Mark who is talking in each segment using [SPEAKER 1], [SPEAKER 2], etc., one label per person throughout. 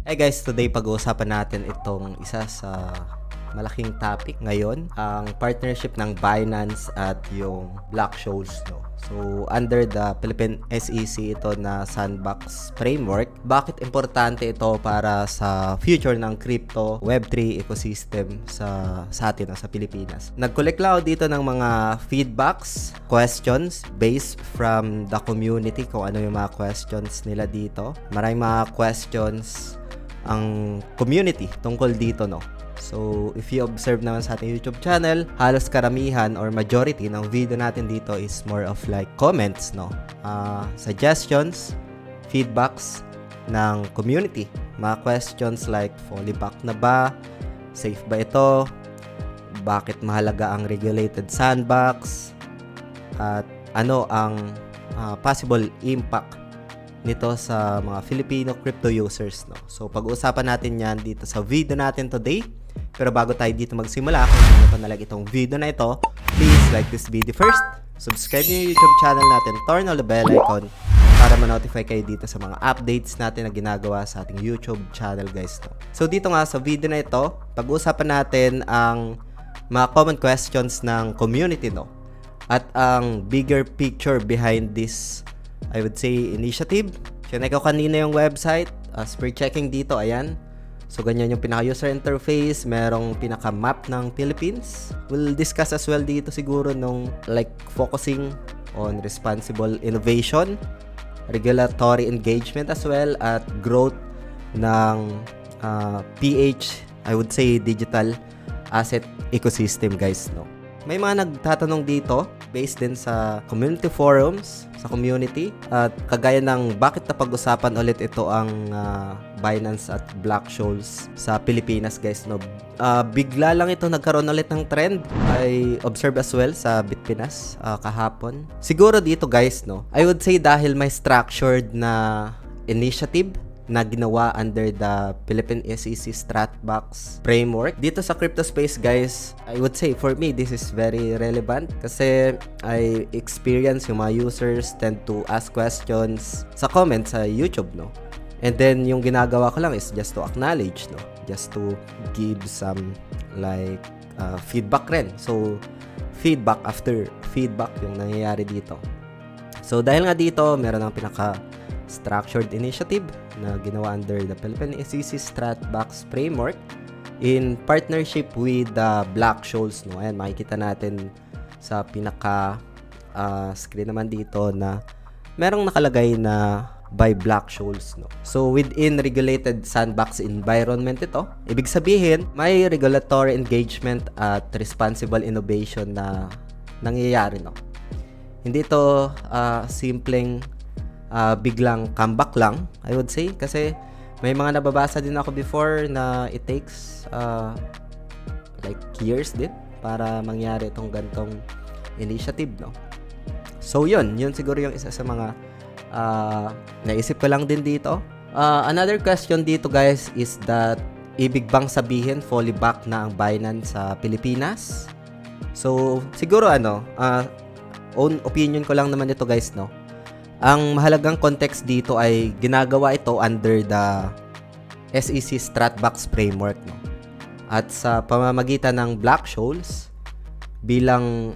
[SPEAKER 1] Hey guys, today pag-uusapan natin itong isa sa malaking topic ngayon, ang partnership ng Binance at yung Black-Scholes, no. So, under the Philippine SEC ito na sandbox framework, bakit importante ito para sa future ng crypto Web3 ecosystem sa atin, sa Pilipinas? Nag-collect lang ako dito ng mga feedbacks, questions based from the community, kung ano yung mga questions nila dito. Maraming mga questions ang community tungkol dito, no. So, if you observe naman sa ating YouTube channel, halos karamihan or majority ng video natin dito is more of like comments, no. Suggestions, feedbacks ng community. Mga questions like, fully back na ba? Safe ba ito? Bakit mahalaga ang regulated sandbox? At ano ang possible impact nito sa mga Filipino crypto users, no. So, pag-uusapan natin yan dito sa video natin today. Pero bago tayo dito magsimula, kung hindi pa nalang itong video na ito, please like this video first, subscribe nyo yung YouTube channel natin, turn on the bell icon para ma-notify kayo dito sa mga updates natin na ginagawa sa ating YouTube channel, guys, no. So, dito nga sa video na ito, pag-uusapan natin ang mga common questions ng community, no, at ang bigger picture behind this, I would say, initiative. Chinek ko kanina yung website. As per checking dito, ayan. So, ganyan yung pinaka-user interface. Merong pinaka-map ng Philippines. We'll discuss as well dito siguro nung like focusing on responsible innovation, regulatory engagement as well, at growth ng PH, I would say, digital asset ecosystem, guys, no. May mga nagtatanong dito based din sa community forums, sa community, at kagaya ng bakit napag-usapan ulit ito ang Binance at Black-Scholes sa Pilipinas, guys, no. Bigla lang ito nagkaroon ulit ng trend. I observe as well sa Bitpinas kahapon. Siguro dito, guys, no, I would say dahil may structured na initiative na ginawa under the Philippine SEC Stratbox framework. Dito sa crypto space, guys, I would say for me, this is very relevant kasi I experience yung mga users tend to ask questions sa comments sa YouTube, no. And then, yung ginagawa ko lang is just to acknowledge, no. Just to give some like feedback rin. So, feedback after feedback yung nangyayari dito. So, dahil nga dito, meron ng structured initiative na ginawa under the Philippine SEC Stratbox framework in partnership with the Black-Scholes, no. Ayan, makikita natin sa pinaka screen naman dito na merong nakalagay na by Black-Scholes, no. So, within regulated sandbox environment ito, ibig sabihin, may regulatory engagement at responsible innovation na nangyayari, no. Hindi ito simpleng biglang comeback lang, I would say, kasi may mga nababasa din ako before na it takes like years din para mangyari itong gantong initiative, no. So, yun siguro yung isa sa mga naisip ko lang din dito. Another question dito, guys, is that ibig bang sabihin fully back na ang Binance sa Pilipinas? So, siguro own opinion ko lang naman ito, guys, no. Ang mahalagang context dito ay ginagawa ito under the SEC Stratbox framework, no. At sa pamamagitan ng Black-Scholes bilang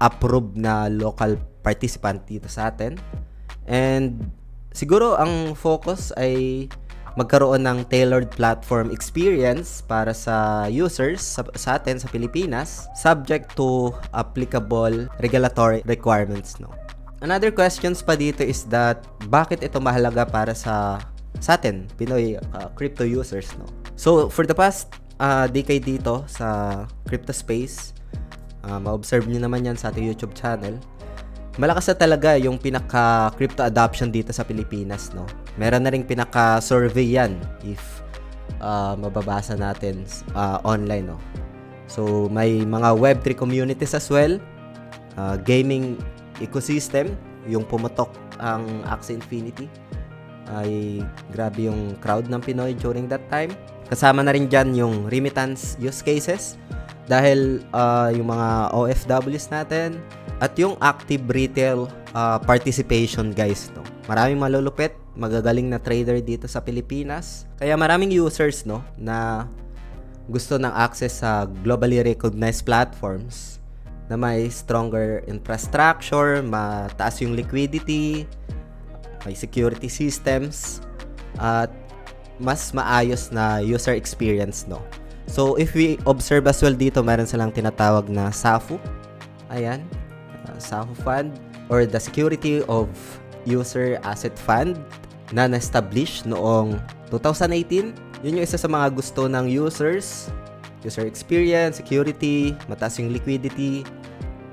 [SPEAKER 1] approved na local participant dito sa atin. And siguro ang focus ay magkaroon ng tailored platform experience para sa users sa atin sa Pilipinas, subject to applicable regulatory requirements, no. Another questions pa dito is that bakit ito mahalaga para sa atin, Pinoy crypto users, no? So, for the past decade dito sa crypto space, ma-observe nyo naman yan sa ating YouTube channel, malakas na talaga yung pinaka-crypto adoption dito sa Pilipinas, no? Meron na ring pinaka-survey yan if mababasa natin online, no? So, may mga Web3 communities as well, gaming ecosystem, yung pumutok ang Axie Infinity, ay grabe yung crowd ng Pinoy during that time. Kasama na rin dyan yung remittance use cases dahil yung mga OFWs natin at yung active retail participation, guys, no. Maraming malulupit magagaling na trader dito sa Pilipinas. Kaya maraming users, no, na gusto ng access sa globally recognized platforms na may stronger infrastructure, mataas yung liquidity, may security systems, at mas maayos na user experience, no. So if we observe as well dito, meron silang tinatawag na SAFU. Ayan, SAFU Fund, or the Security of User Asset Fund, na na-establish noong 2018. Yun yung isa sa mga gusto ng users: user experience, security, mataas yung liquidity,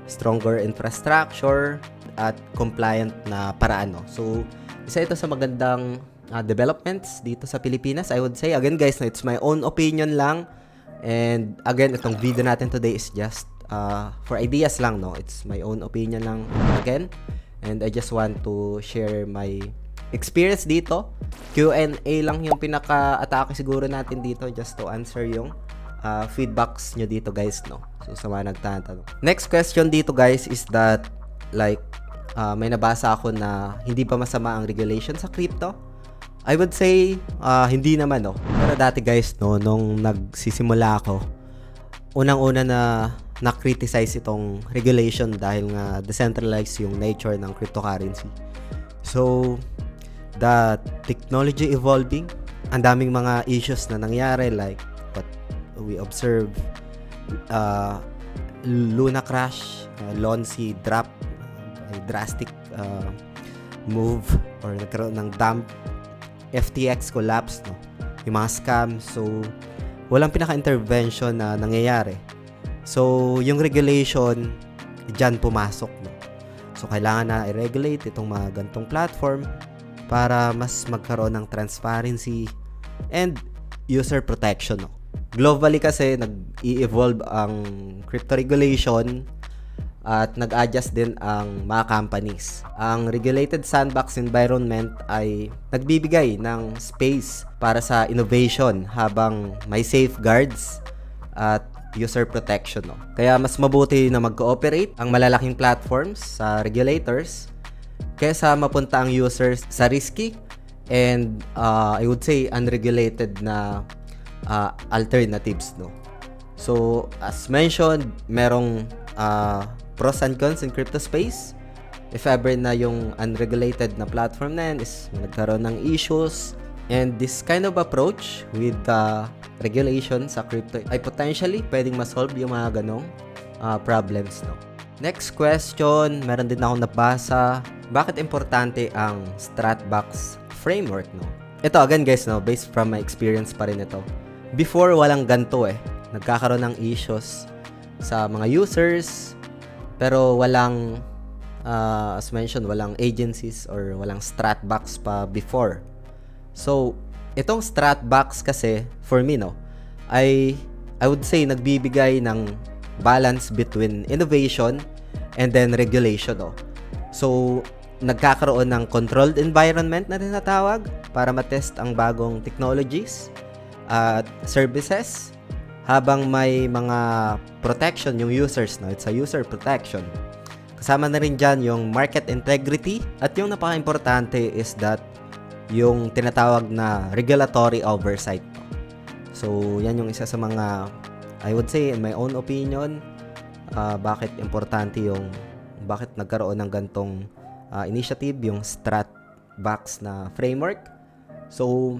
[SPEAKER 1] stronger infrastructure, at compliant na paraan, no? So isa ito sa magandang developments dito sa Pilipinas, I would say. Again guys, it's my own opinion lang, and again, itong video natin today is just for ideas lang, no? It's my own opinion lang again, and I just want to share my experience dito. Q&A lang yung pinaka-atake siguro natin dito, just to answer yung feedbacks nyo dito guys, no? So sa mga nagtatanong. Next question dito guys is that, like, may nabasa ako na hindi pa masama ang regulation sa crypto. I would say hindi naman, no. Pero dati guys, no, nung nagsisimula ako, unang-una na criticize itong regulation dahil nga decentralized yung nature ng cryptocurrency. So the technology evolving, ang daming mga issues na nangyari, like what we observe, Luna crash, Lonsi drop, a drastic move, or nagkaroon ng dump, FTX collapse, no, yung mga scams. So walang pinaka-intervention na nangyayari. So yung regulation diyan pumasok, no. So kailangan na i-regulate itong mga gantong platform para mas magkaroon ng transparency and user protection, no. Globally kasi nag-i-evolve ang crypto regulation at nag-adjust din ang mga companies. Ang regulated sandbox environment ay nagbibigay ng space para sa innovation habang may safeguards at user protection, no. Kaya mas mabuti na mag-cooperate ang malalaking platforms sa regulators kaysa mapunta ang users sa risky and I would say unregulated na alternatives, no. So as mentioned, merong pros and cons in crypto space. If ever na yung unregulated na platform na yan is nagkaroon ng issues, and this kind of approach with regulation sa crypto ay potentially pwedeng ma-solve yung mga ganong problems, no. Next question, meron din ako nabasa, bakit importante ang Stratbox framework, no? Ito again guys, no, based from my experience pa rin ito. Before, walang ganito nagkakaroon ng issues sa mga users, pero walang as mentioned, walang agencies or walang Stratbox pa before. So itong Stratbox kasi, for me, no, I would say nagbibigay ng balance between innovation and then regulation, no. So nagkakaroon ng controlled environment na tinatawag para matest ang bagong technologies at services, habang may mga protection yung users, no. It's a user protection. Kasama na rin dyan yung market integrity, at yung napaka-importante is that yung tinatawag na regulatory oversight. So yan yung isa sa mga, I would say in my own opinion, bakit importante bakit nagkaroon ng gantong initiative, yung Stratbox na framework. So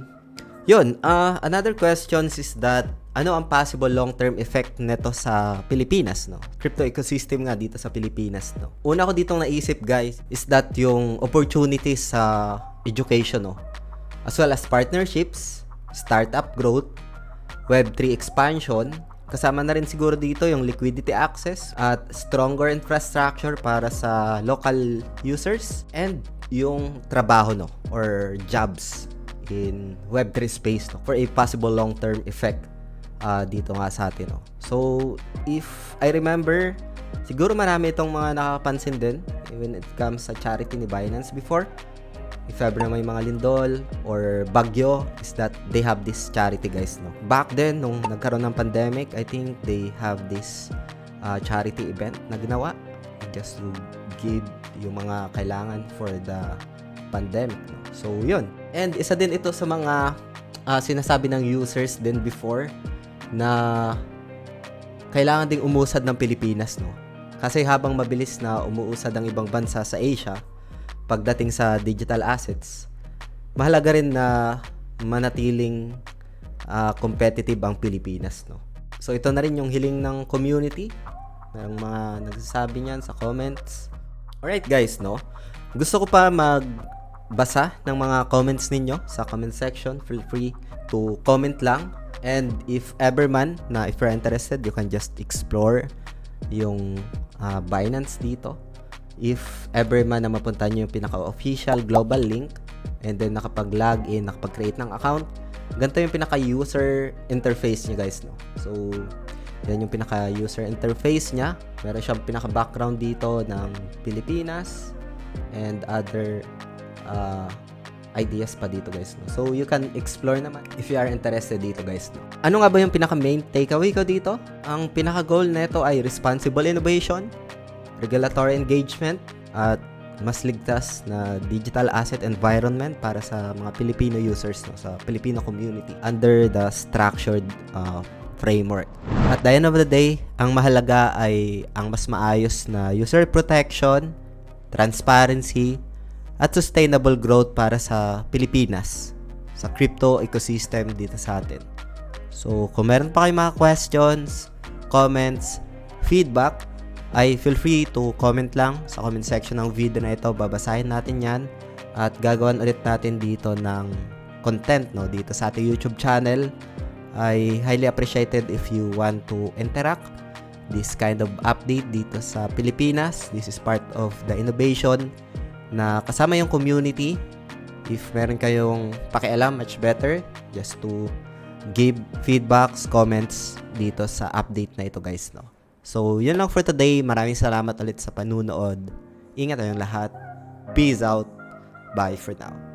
[SPEAKER 1] yun, another question is that, ano ang possible long-term effect nito sa Pilipinas, no? Crypto ecosystem nga dito sa Pilipinas, no? Una ko ditong naisip guys is that yung opportunities sa education, no, as well as partnerships, startup growth, Web3 expansion, kasama na rin siguro dito yung liquidity access at stronger infrastructure para sa local users, and yung trabaho, no, or jobs in Web3 space, no, for a possible long-term effect dito nga sa atin, no. So if I remember, siguro marami itong mga nakapansin din when it comes sa charity ni Binance before. If ever na may mga lindol or bagyo, is that they have this charity guys, no. Back then nung nagkaroon ng pandemic, I think they have this charity event na ginawa just to give yung mga kailangan for the pandemic, no? So yun. And isa din ito sa mga sinasabi ng users din before na kailangan ding umusad ng Pilipinas, no? Kasi habang mabilis na umuusad ang ibang bansa sa Asia pagdating sa digital assets, mahalaga rin na manatiling competitive ang Pilipinas, no? So ito na rin yung hiling ng community. Merong mga nagsasabi niyan sa comments. Alright guys, no? Gusto ko pa magbasa ng mga comments ninyo sa comment section. Feel free to comment lang. And if ever man na if you're interested, you can just explore yung Binance dito. If ever man na mapunta nyo yung pinaka-official global link and then nakapag-login, nakapag-create ng account, ganito yung pinaka-user interface nyo guys, no? So, yan yung pinaka-user interface niya. Meron siyang pinaka-background dito ng Pilipinas and other ideas pa dito guys, no? So, you can explore naman if you are interested dito guys, no? Ano nga ba yung pinaka-main takeaway ko dito? Ang pinaka-goal nito ay responsible innovation, regulatory engagement, at mas ligtas na digital asset environment para sa mga Filipino users, no? Sa Filipino community under the structured framework. At the end of the day, ang mahalaga ay ang mas maayos na user protection, transparency, at sustainable growth para sa Pilipinas, sa crypto ecosystem dito sa atin. So, kung meron pa kayong mga questions, comments, feedback, ay feel free to comment lang sa comment section ng video na ito. Babasahin natin yan at gagawin ulit natin dito ng content, no, dito sa ating YouTube channel. I highly appreciated if you want to interact this kind of update dito sa Pilipinas. This is part of the innovation na kasama yung community. If meron kayong pakialam, much better just to give feedbacks, comments dito sa update na ito guys, no? So, yun lang for today. Maraming salamat ulit sa panunood. Ingat tayong lahat. Peace out. Bye for now.